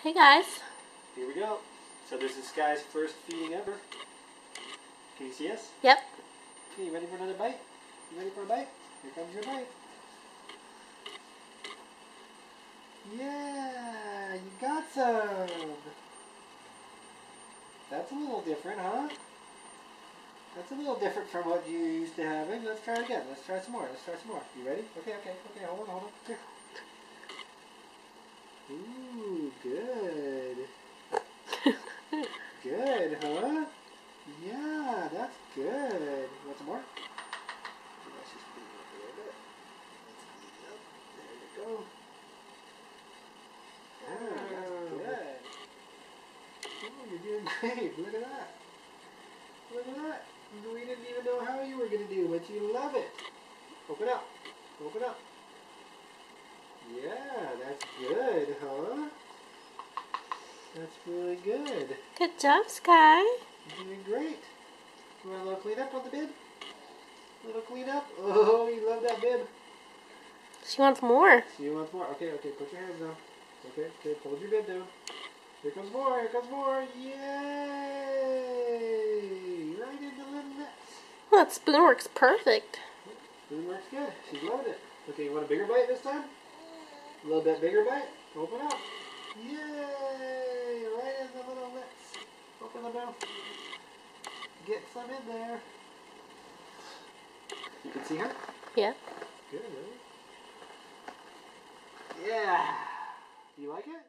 Hey guys. Here we go. So this is Sky's first feeding ever. Can you see us? Yep. Okay, you ready for another bite? You ready for a bite? Here comes your bite. Yeah, you got some. That's a little different, huh? That's a little different from what you're used to having. Let's try it again. Let's try some more. Let's try some more. You ready? Okay. Hold on. Here. Ooh, good. Good, huh? Yeah, that's good. Want some more? Let's just clean it up a little bit. Let's clean it up. There we go. That's good. Oh, you're doing great. Look at that. Look at that. We didn't even know how you were going to do, but you love it. Open up. Open up. Yeah, that's good, huh? That's really good. Good job, Sky. You're doing great. You want a little cleanup on the bib? A little cleanup? Oh, you love that bib. She wants more. She wants more. Okay, put your hands down. Okay, hold your bib down. Here comes more, Yay! Right in the little nuts. Well, that spoon works perfect. Spoon works good. She's loving it. Okay, you want a bigger bite this time? A little bit bigger bite? Open up. Yay! Right in the little lips. Open the mouth. Get some in there. You can see her? Yeah. Good, right? Yeah. You like it?